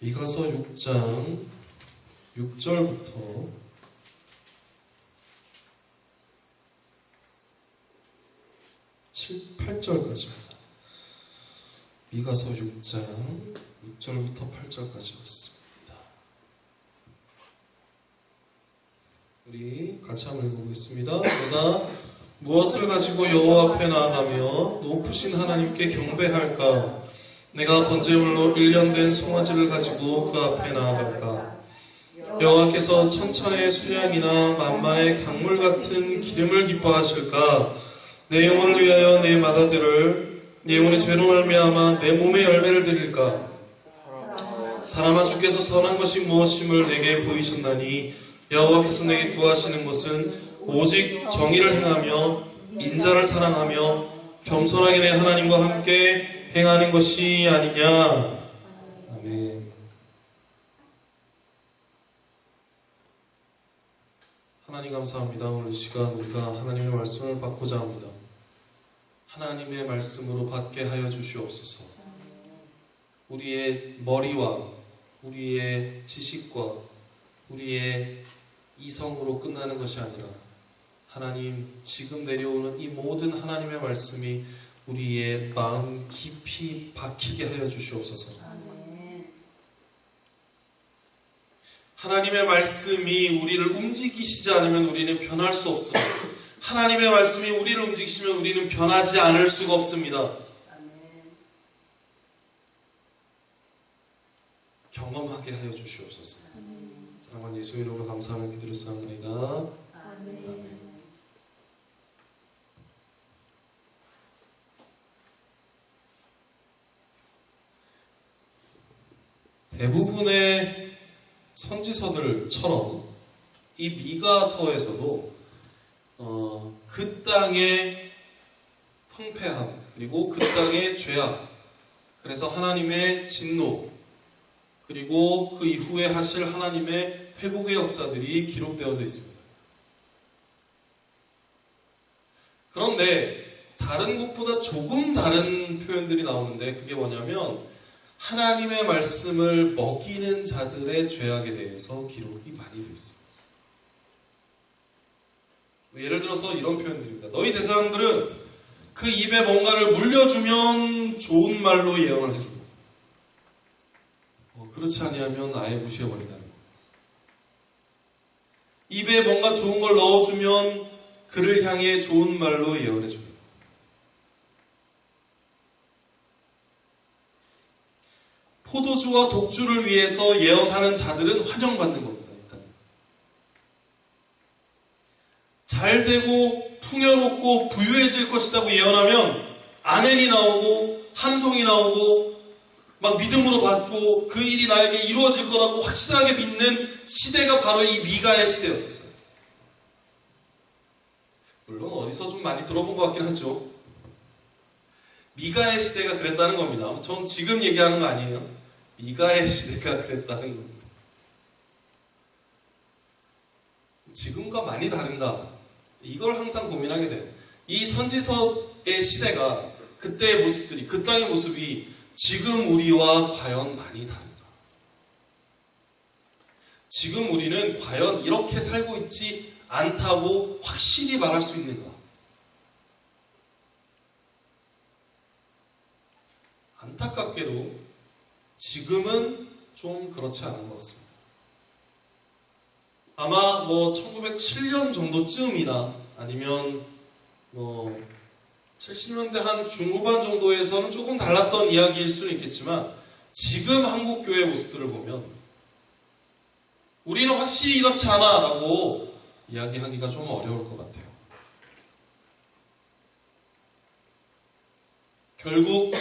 미가서 6장 6절부터 8절까지입니다. 미가서 6장 6절부터 8절까지 있습니다. 우리 같이 한번 읽어보겠습니다. 내가 무엇을 가지고 여호와 앞에 나아가며 높으신 하나님께 경배할까? 내가 번제물로 1년 된 송아지를 가지고 그 앞에 나아갈까? 여호와께서 천천의 수양이나 만만의 강물 같은 기름을 기뻐하실까? 내 영혼을 위하여 내 맏아들을, 내 영혼의 죄로 말미암아 내 몸의 열매를 드릴까? 사람아, 주께서 선한 것이 무엇임을 내게 보이셨나니 여호와께서 내게 구하시는 것은 오직 정의를 행하며 인자를 사랑하며 겸손하게 내 하나님과 함께 행하는 것이 아니냐. 아멘. 하나님 감사합니다. 오늘 이 시간 우리가 하나님의 말씀을 받고자 합니다. 하나님의 말씀으로 받게 하여 주시옵소서. 우리의 머리와 우리의 지식과 우리의 이성으로 끝나는 것이 아니라 하나님, 지금 내려오는 이 모든 하나님의 말씀이 우리의 마음 깊이 박히게 하여 주시옵소서. 하나님의 말씀이 우리를 움직이시지 않으면 우리는 변할 수 없습니다. 하나님의 말씀이 우리를 움직이시면 우리는 변하지 않을 수가 없습니다. 경험하게 하여 주시옵소서. 사랑하는 예수 이름으로 감사하며 기도드렸사옵나이다. 아멘. 대부분의 선지서들처럼 이 미가서에서도 그 땅의 황폐함, 그리고 그 땅의 죄악, 그래서 하나님의 진노, 그리고 그 이후에 하실 하나님의 회복의 역사들이 기록되어져 있습니다. 그런데 다른 곳보다 조금 다른 표현들이 나오는데, 그게 뭐냐면 하나님의 말씀을 먹이는 자들의 죄악에 대해서 기록이 많이 되어 있습니다. 예를 들어서 이런 표현들입니다. 너희 제사장들은 그 입에 뭔가를 물려주면 좋은 말로 예언을 해주고, 그렇지 아니하면 아예 무시해버린다는 거. 입에 뭔가 좋은 걸 넣어주면 그를 향해 좋은 말로 예언해줍니다. 포도주와 독주를 위해서 예언하는 자들은 환영받는 겁니다. 일단. 잘 되고 풍요롭고 부유해질 것이라고 예언하면 아멘이 나오고 한송이 나오고 막 믿음으로 받고 그 일이 나에게 이루어질 거라고 확실하게 믿는 시대가 바로 이 미가의 시대였었어요. 물론 어디서 좀 많이 들어본 것 같긴 하죠. 미가의 시대가 그랬다는 겁니다. 전 지금 얘기하는 거 아니에요. 미가의 시대가 그랬다는 겁니다. 지금과 많이 다른가? 이걸 항상 고민하게 돼요. 이 선지서의 시대가, 그때의 모습들이, 그 땅의 모습이 지금 우리와 과연 많이 다른가? 지금 우리는 과연 이렇게 살고 있지 않다고 확실히 말할 수 있는가? 안타깝게도 지금은 좀 그렇지 않은 것 같습니다. 아마 1907년 정도쯤이나 아니면 70년대 한 중후반 정도에서는 조금 달랐던 이야기일 수는 있겠지만, 지금 한국교회의 모습들을 보면 우리는 확실히 이렇지 않아 라고 이야기하기가 좀 어려울 것 같아요. 결국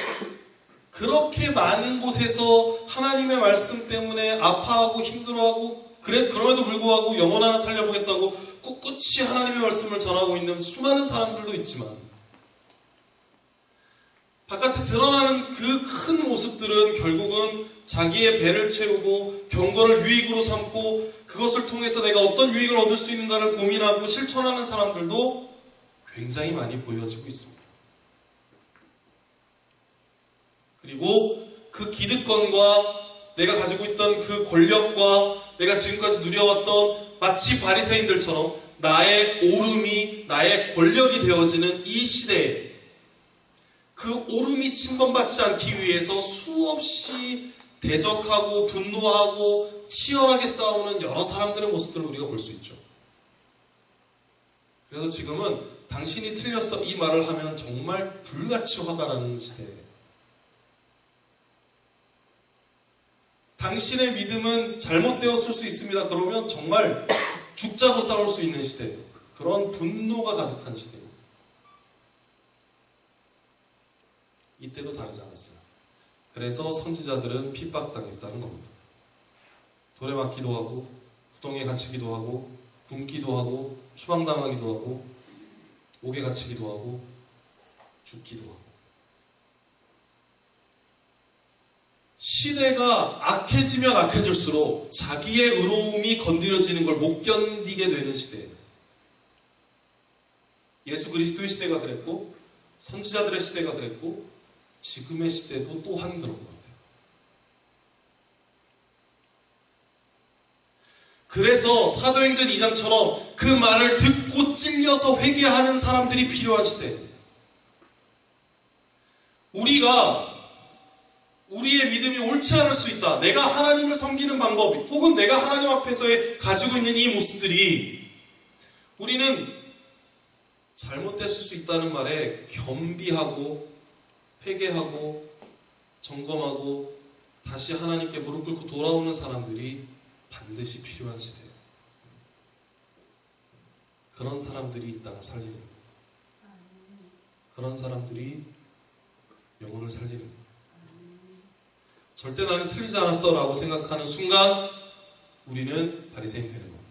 그렇게 많은 곳에서 하나님의 말씀 때문에 아파하고 힘들어하고 그럼에도 불구하고 영혼 하나 살려보겠다고 꿋꿋이 하나님의 말씀을 전하고 있는 수많은 사람들도 있지만, 바깥에 드러나는 그 큰 모습들은 결국은 자기의 배를 채우고 경건을 유익으로 삼고 그것을 통해서 내가 어떤 유익을 얻을 수 있는가를 고민하고 실천하는 사람들도 굉장히 많이 보여지고 있습니다. 그리고 그 기득권과 내가 가지고 있던 그 권력과 내가 지금까지 누려왔던 마치 바리새인들처럼 나의 오름이 나의 권력이 되어지는 이 시대에 그 오름이 침범받지 않기 위해서 수없이 대적하고 분노하고 치열하게 싸우는 여러 사람들의 모습들을 우리가 볼 수 있죠. 그래서 지금은 당신이 틀렸어 이 말을 하면 정말 불같이 화가 나는 시대예요. 당신의 믿음은 잘못되었을 수 있습니다. 그러면 정말 죽자고 싸울 수 있는 시대예요. 그런 분노가 가득한 시대입니다. 이때도 다르지 않았어요. 그래서 선지자들은 핍박당했다는 겁니다. 돌에 맞기도 하고 구덩이에 갇히기도 하고 굶기도 하고 추방당하기도 하고 옥에 갇히기도 하고 죽기도 하고. 시대가 악해지면 악해질수록 자기의 의로움이 건드려지는 걸 못 견디게 되는 시대예요. 예수 그리스도의 시대가 그랬고 선지자들의 시대가 그랬고 지금의 시대도 또한 그런 것 같아요. 그래서 사도행전 2장처럼 그 말을 듣고 찔려서 회개하는 사람들이 필요한 시대입니다. 우리가 우리의 믿음이 옳지 않을 수 있다. 내가 하나님을 섬기는 방법 혹은 내가 하나님 앞에서의 가지고 있는 이 모습들이 우리는 잘못됐을 수 있다는 말에 겸비하고 회개하고 점검하고 다시 하나님께 무릎 꿇고 돌아오는 사람들이 반드시 필요한 시대예요. 그런 사람들이 이 땅을 살리는 거예요. 그런 사람들이 영혼을 살리는 거예요. 절대 나는 틀리지 않았어 라고 생각하는 순간 우리는 바리새인 되는 겁니다.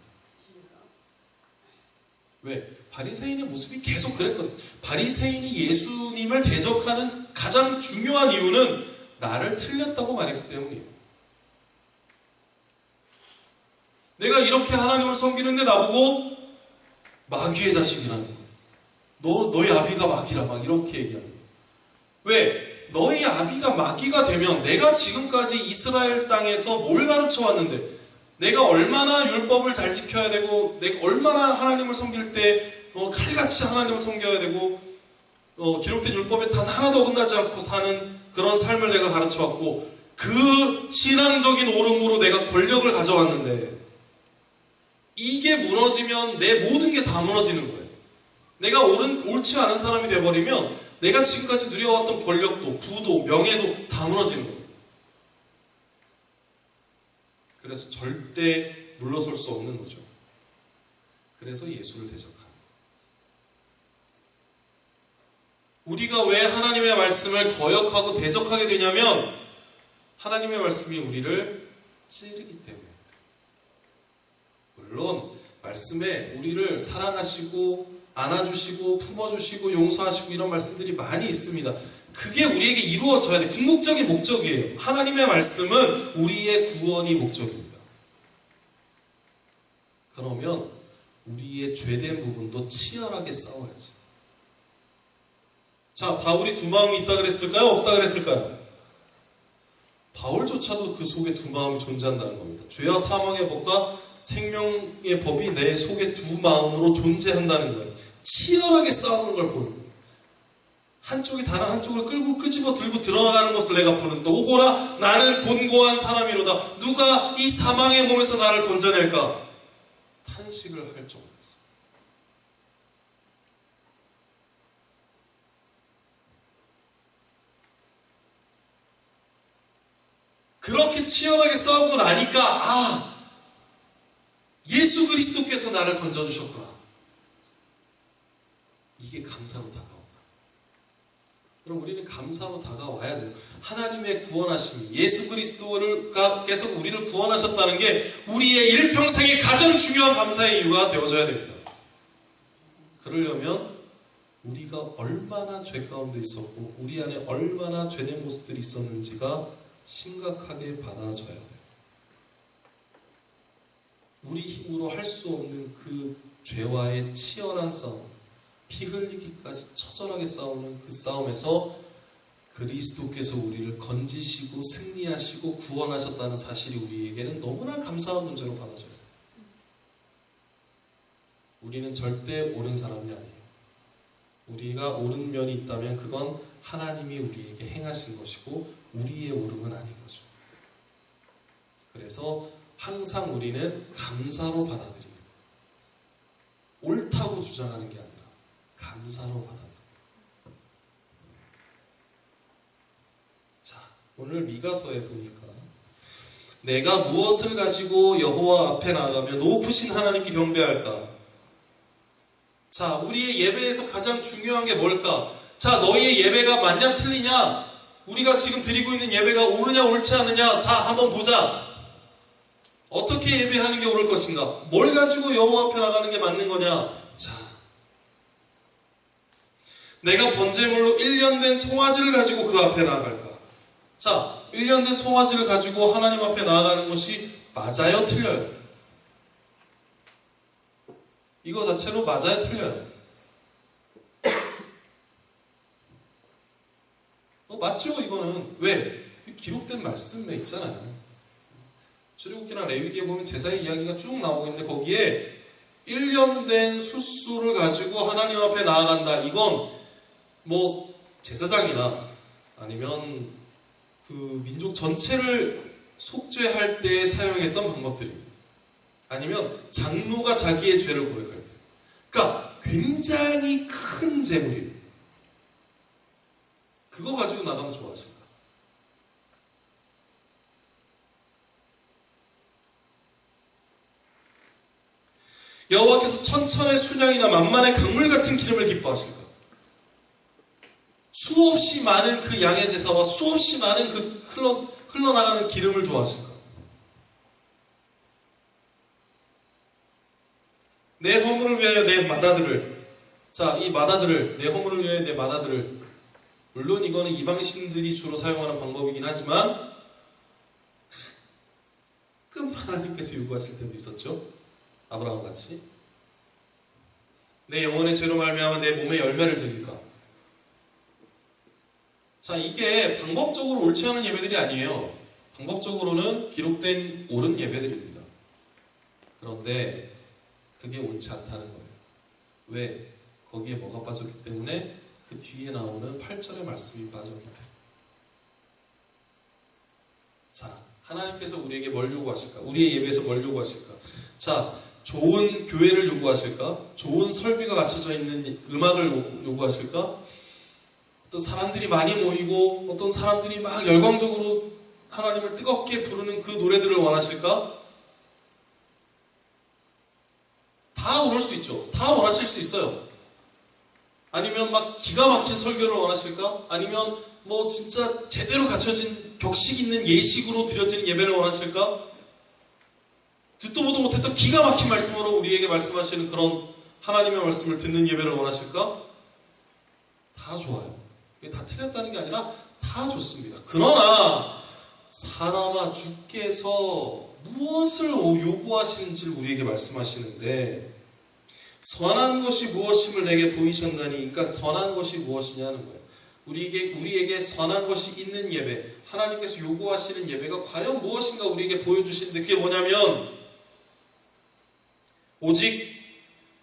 왜? 바리새인의 모습이 계속 그랬거든요. 바리새인이 예수님을 대적하는 가장 중요한 이유는 나를 틀렸다고 말했기 때문이에요. 내가 이렇게 하나님을 섬기는데 나보고 마귀의 자식이라는 거예요. 너희 아비가 마귀라 막 이렇게 얘기하는 거예요. 왜? 너희 아비가 마귀가 되면 내가 지금까지 이스라엘 땅에서 뭘 가르쳐 왔는데 내가 얼마나 율법을 잘 지켜야 되고 내가 얼마나 하나님을 섬길 때 칼같이 하나님을 섬겨야 되고 기록된 율법에 단 하나도 어긋나지 않고 사는 그런 삶을 내가 가르쳐 왔고 그 신앙적인 오름으로 내가 권력을 가져왔는데 이게 무너지면 내 모든 게 다 무너지는 거예요. 내가 옳지 않은 사람이 되어버리면 내가 지금까지 누려왔던 권력도, 부도, 명예도 다 무너지는 거예요. 그래서 절대 물러설 수 없는 거죠. 그래서 예수를 대적하는. 우리가 왜 하나님의 말씀을 거역하고 대적하게 되냐면 하나님의 말씀이 우리를 찌르기 때문에. 물론 말씀에 우리를 사랑하시고 안아주시고 품어주시고 용서하시고 이런 말씀들이 많이 있습니다. 그게 우리에게 이루어져야 돼. 궁극적인 목적이에요. 하나님의 말씀은 우리의 구원이 목적입니다. 그러면 우리의 죄된 부분도 치열하게 싸워야지. 자, 바울이 두 마음이 있다 그랬을까요? 없다 그랬을까요? 바울조차도 그 속에 두 마음이 존재한다는 겁니다. 죄와 사망의 법과 생명의 법이 내 속에 두 마음으로 존재한다는 거예요. 치열하게 싸우는 걸 보는 거예요. 한쪽이 다른 한쪽을 끌고 끄집어 들고 드러나가는 것을 내가 보는 또 오호라 나는 곤고한 사람이로다. 누가 이 사망의 몸에서 나를 건져낼까? 탄식을 할 정도였어요. 그렇게 치열하게 싸우고 나니까 예수 그리스도께서 나를 건져주셨구나. 이게 감사로 다가온다. 그럼 우리는 감사로 다가와야 돼요. 하나님의 구원하심이 예수 그리스도께서 우리를 구원하셨다는 게 우리의 일평생의 가장 중요한 감사의 이유가 되어져야 됩니다. 그러려면 우리가 얼마나 죄 가운데 있었고 우리 안에 얼마나 죄된 모습들이 있었는지가 심각하게 받아져야 돼요. 우리 힘으로 할 수 없는 그 죄와의 치열한 싸움, 피 흘리기까지 처절하게 싸우는 그 싸움에서 그리스도께서 우리를 건지시고 승리하시고 구원하셨다는 사실이 우리에게는 너무나 감사한 문제로 받아져요. 우리는 절대 옳은 사람이 아니에요. 우리가 옳은 면이 있다면 그건 하나님이 우리에게 행하신 것이고 우리의 옳음은 아닌 거죠. 그래서 항상 우리는 감사로 받아들여요. 옳다고 주장하는 게 아니라 감사로 받아들여요. 자, 오늘 미가서에 보니까 내가 무엇을 가지고 여호와 앞에 나아가며 높으신 하나님께 경배할까? 자, 우리의 예배에서 가장 중요한 게 뭘까? 자, 너희의 예배가 만약 틀리냐? 우리가 지금 드리고 있는 예배가 옳으냐 옳지 않느냐? 자, 한번 보자. 어떻게 예배하는 게 옳을 것인가? 뭘 가지고 여호와 앞에 나가는 게 맞는 거냐? 자, 내가 번제물로 1년 된 송아지를 가지고 그 앞에 나아갈까? 자, 1년 된 송아지를 가지고 하나님 앞에 나아가는 것이 맞아요? 틀려요? 이거 자체로 맞아요? 틀려요? 맞죠? 이거는. 왜? 기록된 말씀에 있잖아요. 출애굽기나 레위기에 보면 제사의 이야기가 쭉 나오고 있는데 거기에 1년 된 숫소를 가지고 하나님 앞에 나아간다. 이건 뭐 제사장이나 아니면 그 민족 전체를 속죄할 때 사용했던 방법들입니다. 아니면 장로가 자기의 죄를 고백할 때. 그러니까 굉장히 큰 제물이에요. 그거 가지고 나가면 좋아하실까? 여호와께서 천천의 순양이나 만만의 강물 같은 기름을 기뻐하실까? 수없이 많은 그 양의 제사와 수없이 많은 그 흘러나가는 기름을 좋아하실까? 내 허물을 위하여 내 마다들을, 자, 이 마다들을, 내 허물을 위하여 내 마다들을, 물론 이거는 이방신들이 주로 사용하는 방법이긴 하지만 가끔 하나님께서 요구하실 때도 있었죠. 아브라함 같이. 내 영혼의 죄로 말미암아 내 몸에 열매를 드릴까? 자, 이게 방법적으로 옳지 않은 예배들이 아니에요. 방법적으로는 기록된 옳은 예배들입니다. 그런데 그게 옳지 않다는 거예요. 왜? 거기에 뭐가 빠졌기 때문에 그 뒤에 나오는 8절의 말씀이 빠졌기 때문에. 자, 하나님께서 우리에게 뭘 요구하실까? 우리의 예배에서 뭘 요구하실까? 자, 좋은 교회를 요구하실까? 좋은 설비가 갖춰져 있는 음악을 요구하실까? 어떤 사람들이 많이 모이고 어떤 사람들이 막 열광적으로 하나님을 뜨겁게 부르는 그 노래들을 원하실까? 다 원할 수 있죠. 다 원하실 수 있어요. 아니면 막 기가 막힌 설교를 원하실까? 아니면 뭐 진짜 제대로 갖춰진 격식 있는 예식으로 드려지는 예배를 원하실까? 듣도 보도 못했던 기가 막힌 말씀으로 우리에게 말씀하시는 그런 하나님의 말씀을 듣는 예배를 원하실까? 다 좋아요. 이게 다 틀렸다는 게 아니라 다 좋습니다. 그러나 사람아 주께서 무엇을 요구하시는지를 우리에게 말씀하시는데 선한 것이 무엇임을 내게 보이셨나니, 그러니까 선한 것이 무엇이냐는 거예요. 우리에게 선한 것이 있는 예배, 하나님께서 요구하시는 예배가 과연 무엇인가 우리에게 보여주시는데 그게 뭐냐면 오직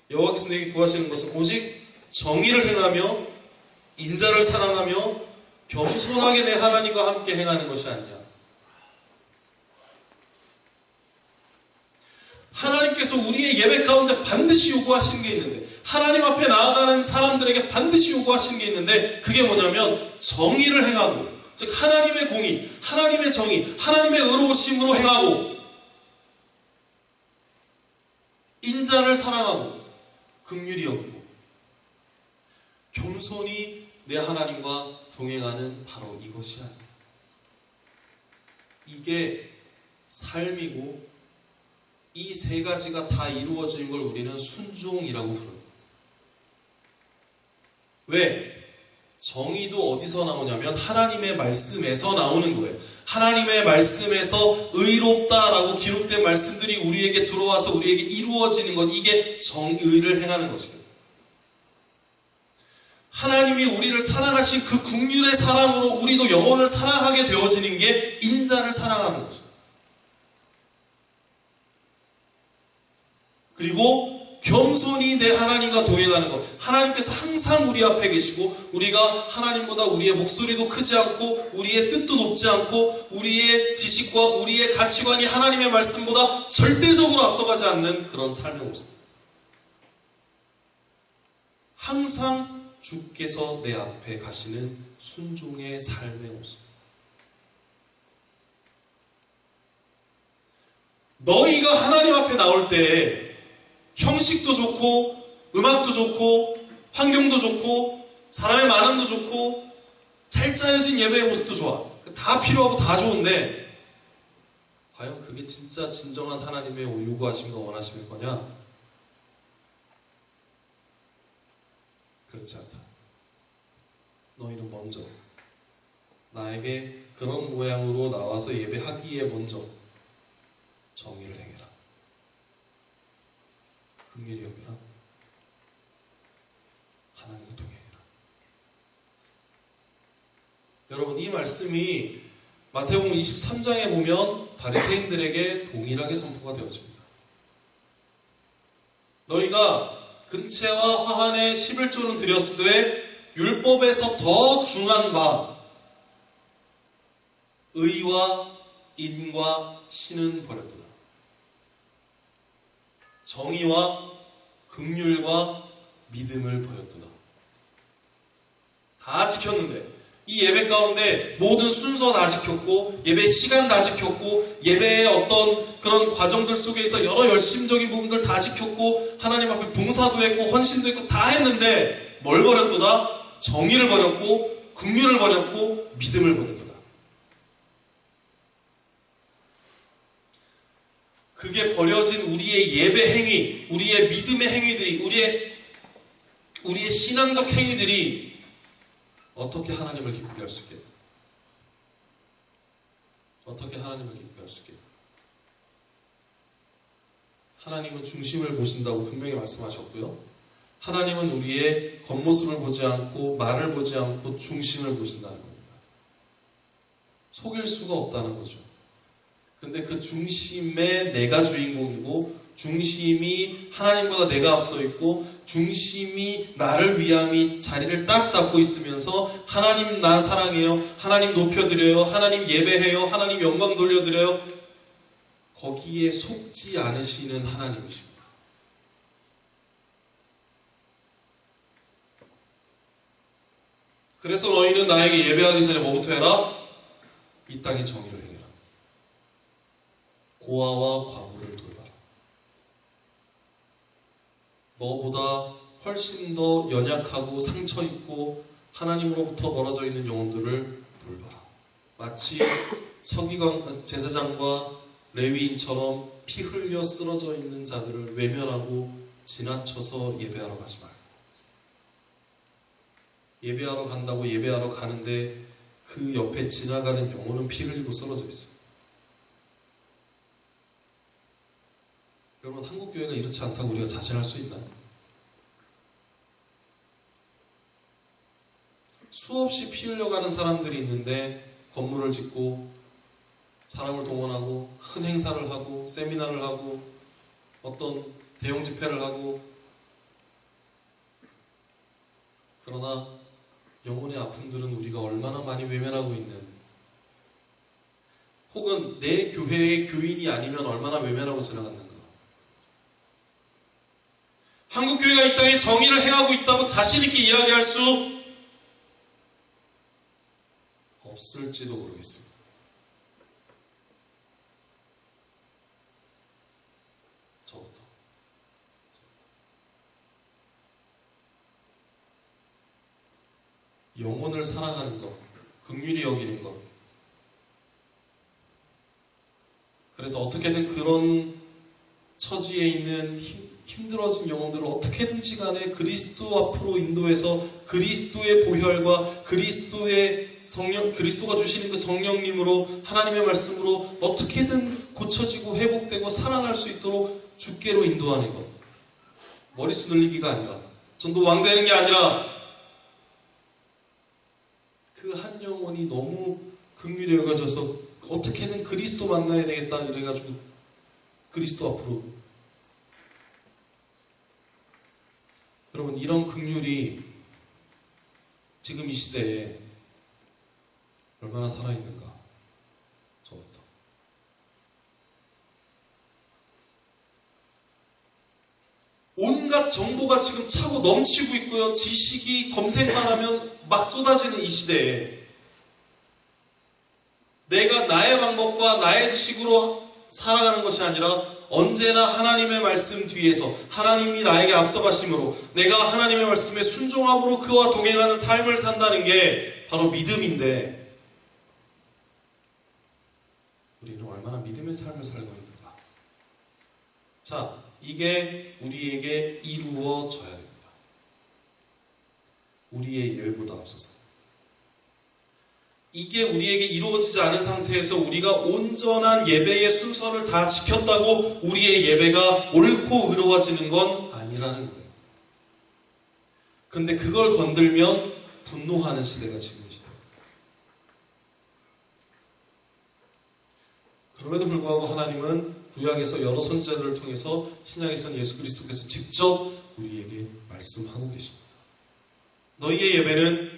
여호와께서 내게 구하시는 것은 오직 정의를 행하며 인자를 사랑하며 겸손하게 내 하나님과 함께 행하는 것이 아니냐. 하나님께서 우리의 예배 가운데 반드시 요구하시는 게 있는데, 하나님 앞에 나아가는 사람들에게 반드시 요구하시는 게 있는데, 그게 뭐냐면 정의를 행하고, 즉 하나님의 공의, 하나님의 정의, 하나님의 의로우심으로 행하고, 인자를 사랑하고 긍휼히 여기고 겸손히 내 하나님과 동행하는 바로 이것이 아니야. 이게 삶이고 이 세 가지가 다 이루어진 걸 우리는 순종이라고 부르는 거예요. 왜? 정의도 어디서 나오냐면 하나님의 말씀에서 나오는 거예요. 하나님의 말씀에서 의롭다라고 기록된 말씀들이 우리에게 들어와서 우리에게 이루어지는 것, 이게 정의를 행하는 것이에요. 하나님이 우리를 사랑하신 그 긍휼의 사랑으로 우리도 영혼을 사랑하게 되어지는 게 인자를 사랑하는 거죠. 그리고 겸손히 내 하나님과 동행하는 것. 하나님께서 항상 우리 앞에 계시고 우리가 하나님보다 우리의 목소리도 크지 않고 우리의 뜻도 높지 않고 우리의 지식과 우리의 가치관이 하나님의 말씀보다 절대적으로 앞서가지 않는 그런 삶의 모습. 항상 주께서 내 앞에 가시는 순종의 삶의 모습. 너희가 하나님 앞에 나올 때 형식도 좋고 음악도 좋고 환경도 좋고 사람의 많음도 좋고 잘 짜여진 예배의 모습도 좋아. 다 필요하고 다 좋은데 과연 그게 진짜 진정한 하나님의 요구하심과 원하심일 거냐? 그렇지 않다. 너희는 먼저 나에게 그런 모양으로 나와서 예배하기에 먼저 정의를 행해라. 긍휼히 여기라. 하나님과 동행해라. 여러분, 이 말씀이 마태복음 23장에 보면 바리새인들에게 동일하게 선포가 되어집니다. 너희가 근체와 화환에 11조는 드렸으되 율법에서 더 중한 바 의와 인과 신은 버렸도다. 정의와 긍휼과 믿음을 버렸도다. 다 지켰는데 이 예배 가운데 모든 순서 다 지켰고 예배 시간 다 지켰고 예배의 어떤 그런 과정들 속에서 여러 열심적인 부분들 다 지켰고 하나님 앞에 봉사도 했고 헌신도 했고 다 했는데 뭘 버렸도다? 정의를 버렸고 긍휼을 버렸고 믿음을 버렸도다. 그게 버려진 우리의 예배 행위, 우리의 믿음의 행위들이, 우리의 신앙적 행위들이 어떻게 하나님을 기쁘게 할 수 있겠나? 어떻게 하나님을 기쁘게 할 수 있겠나? 하나님은 중심을 보신다고 분명히 말씀하셨고요. 하나님은 우리의 겉모습을 보지 않고 말을 보지 않고 중심을 보신다는 겁니다. 속일 수가 없다는 거죠. 근데 그 중심에 내가 주인공이고 중심이 하나님보다 내가 앞서 있고 중심이 나를 위함이 자리를 딱 잡고 있으면서 하나님 나 사랑해요. 하나님 높여드려요. 하나님 예배해요. 하나님 영광 돌려드려요. 거기에 속지 않으시는 하나님이십니다. 그래서 너희는 나에게 예배하기 전에 뭐부터 해라? 이 땅의 정의를 행해라. 고아와 과부를 돌봐라. 너보다 훨씬 더 연약하고 상처있고 하나님으로부터 멀어져 있는 영혼들을 돌봐라. 마치 서기관 제사장과 레위인처럼 피 흘려 쓰러져 있는 자들을 외면하고 지나쳐서 예배하러 가지 말고, 예배하러 간다고 예배하러 가는데 그 옆에 지나가는 영혼은 피 흘리고 쓰러져 있어요. 여러분, 한국교회가 이렇지 않다고 우리가 자신할 수 있나요? 수없이 피 흘려가는 사람들이 있는데 건물을 짓고 사람을 동원하고 큰 행사를 하고 세미나를 하고 어떤 대형 집회를 하고, 그러나 영혼의 아픔들은 우리가 얼마나 많이 외면하고 있는, 혹은 내 교회의 교인이 아니면 얼마나 외면하고 지나갔는가. 한국교회가 이 땅에 정의를 행하고 있다고 자신있게 이야기할 수 없을지도 모르겠습니다. 저부터. 영혼을 사랑하는 것, 긍휼히 여기는 것. 그래서 어떻게든 그런 처지에 있는 힘들어진 영혼들을 어떻게든지 간에 그리스도 앞으로 인도해서 그리스도의 보혈과 그리스도가 주시는 그 성령님으로 하나님의 말씀으로 어떻게든 고쳐지고 회복되고 살아날 수 있도록 주께로 인도하는 것. 머리수 늘리기가 아니라, 전도 왕되는 게 아니라 그 한 영혼이 너무 긍휼히 여겨져서 어떻게든 그리스도 만나야 되겠다 이래가지고 그리스도 앞으로. 여러분, 이런 긍휼이 지금 이 시대에 얼마나 살아있는가. 저부터 온갖 정보가 지금 차고 넘치고 있고요. 지식이 검색만 하면 막 쏟아지는 이 시대에 내가 나의 방법과 나의 지식으로 살아가는 것이 아니라 언제나 하나님의 말씀 뒤에서 하나님이 나에게 앞서가심으로 내가 하나님의 말씀에 순종함으로 그와 동행하는 삶을 산다는 게 바로 믿음인데, 우리는 얼마나 믿음의 삶을 살고 있는가. 자, 이게 우리에게 이루어져야 됩니다. 우리의 예배보다 앞서서. 이게 우리에게 이루어지지 않은 상태에서 우리가 온전한 예배의 순서를 다 지켰다고 우리의 예배가 옳고 의로워지는 건 아니라는 거예요. 근데 그걸 건들면 분노하는 시대가 지금 이 시대입니다. 그럼에도 불구하고 하나님은 구약에서 여러 선지자들을 통해서 신약에서는 예수 그리스도께서 직접 우리에게 말씀하고 계십니다. 너희의 예배는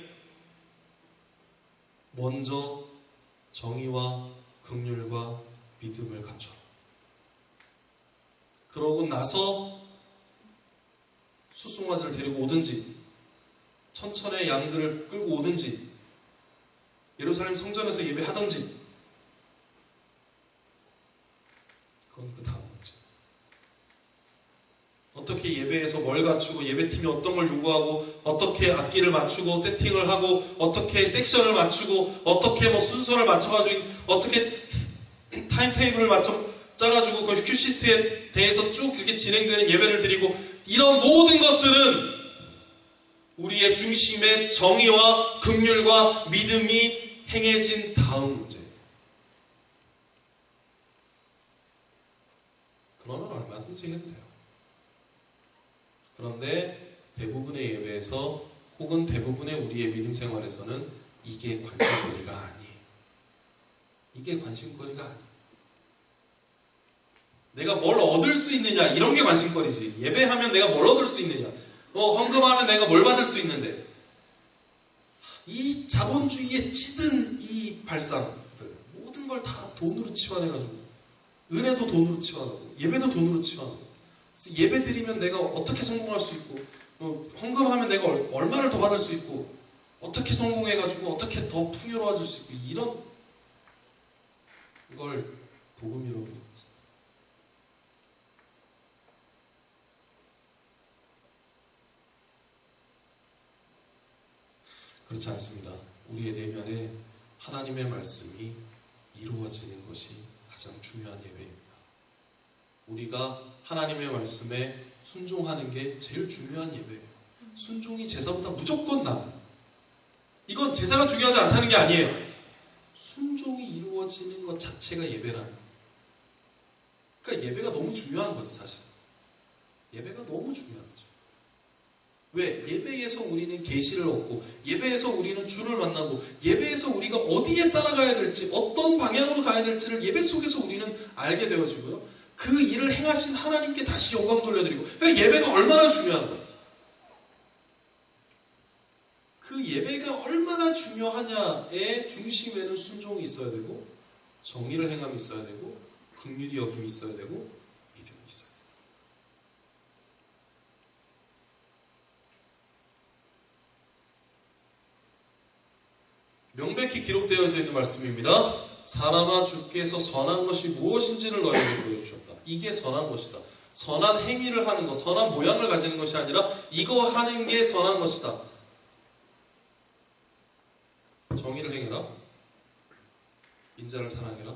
먼저 정의와 긍휼과 믿음을 갖춰라. 그러고 나서 숫송아지를 데리고 오든지 천천의 양들을 끌고 오든지 예루살렘 성전에서 예배하든지, 그건 그 다음 문제. 어떻게 예배에서 뭘 갖추고 예배팀이 어떤 걸 요구하고 어떻게 악기를 맞추고 세팅을 하고 어떻게 섹션을 맞추고 어떻게 뭐 순서를 맞춰가지고 어떻게 타임테이블을 짜가지고 그 큐시트에 대해서 쭉 이렇게 진행되는 예배를 드리고, 이런 모든 것들은 우리의 중심에 정의와 긍휼과 믿음이 행해진 다음 문제예요. 그러면 얼마든지 해도 돼요. 그런데 대부분의 예배에서 혹은 대부분의 우리의 믿음 생활에서는 이게 관심거리가 아니에요. 이게 관심거리가 아니에요. 내가 뭘 얻을 수 있느냐, 이런 게 관심거리지. 예배하면 내가 뭘 얻을 수 있느냐, 헌금하면 내가 뭘 받을 수 있는데, 이 자본주의에 찌든 이 발상들 모든 걸 다 돈으로 치환해가지고, 은혜도 돈으로 치환하고 예배도 돈으로 치환하고, 예배 드리면 내가 어떻게 성공할 수 있고, 헌금하면 내가 얼마를 더 받을 수 있고, 어떻게 성공해가지고 어떻게 더 풍요로워질 수 있고, 이런 걸 복음이라고 합니다. 그렇지 않습니다. 우리의 내면에 하나님의 말씀이 이루어지는 것이 가장 중요한 예배입니다. 우리가 하나님의 말씀에 순종하는 게 제일 중요한 예배예요. 순종이 제사보다 무조건 나아요. 이건 제사가 중요하지 않다는 게 아니에요. 순종이 이루어지는 것 자체가 예배라는 거예요. 그러니까 예배가 너무 중요한 거죠, 사실. 예배가 너무 중요한 거죠. 왜? 예배에서 우리는 계시를 얻고, 예배에서 우리는 주를 만나고, 예배에서 우리가 어디에 따라가야 될지, 어떤 방향으로 가야 될지를 예배 속에서 우리는 알게 되어지고요. 그 일을 행하신 하나님께 다시 영광 돌려드리고, 그러니까 예배가 얼마나 중요한 거예요. 그 예배가 얼마나 중요하냐의 중심에는 순종이 있어야 되고, 정의를 행함이 있어야 되고, 긍휼히 여김이 있어야 되고, 믿음이 있어야 돼요. 명백히 기록되어져 있는 말씀입니다. 사람아, 주께서 선한 것이 무엇인지를 너희에게 보여주셨다. 이게 선한 것이다. 선한 행위를 하는 것, 선한 모양을 가지는 것이 아니라 이거 하는 게 선한 것이다. 정의를 행해라. 인자를 사랑해라.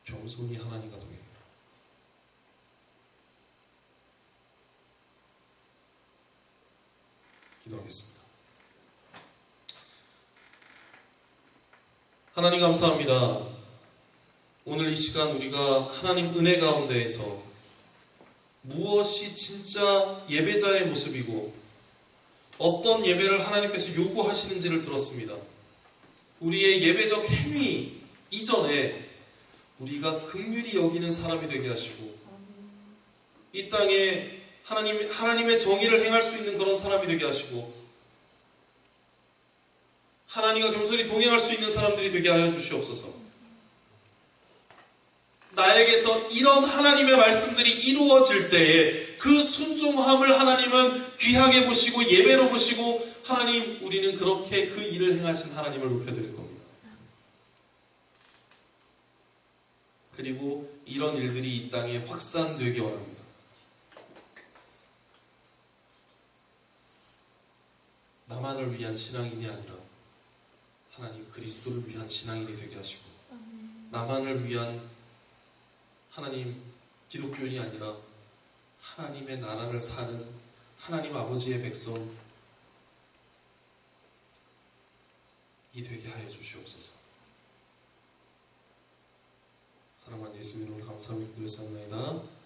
겸손히 하나님과 동행해라. 기도하겠습니다. 하나님 감사합니다. 오늘 이 시간 우리가 하나님 은혜 가운데에서 무엇이 진짜 예배자의 모습이고 어떤 예배를 하나님께서 요구하시는지를 들었습니다. 우리의 예배적 행위 이전에 우리가 긍휼히 여기는 사람이 되게 하시고 이 땅에 하나님의 정의를 행할 수 있는 그런 사람이 되게 하시고 하나님과 겸손히 동행할 수 있는 사람들이 되게 하여 주시옵소서. 나에게서 이런 하나님의 말씀들이 이루어질 때에 그 순종함을 하나님은 귀하게 보시고 예배로 보시고 하나님 우리는 그렇게 그 일을 행하신 하나님을 높여드릴 겁니다. 그리고 이런 일들이 이 땅에 확산되기 원합니다. 나만을 위한 신앙인이 아니라 하나님 그리스도를 위한 신앙인이 되게 하시고 나만을 위한 하나님 기독교인이 아니라 하나님의 나라를 사는 하나님 아버지의 백성이 되게 하여 주시옵소서. 사랑하는 예수님을 감사하며 기도했사옵나이다.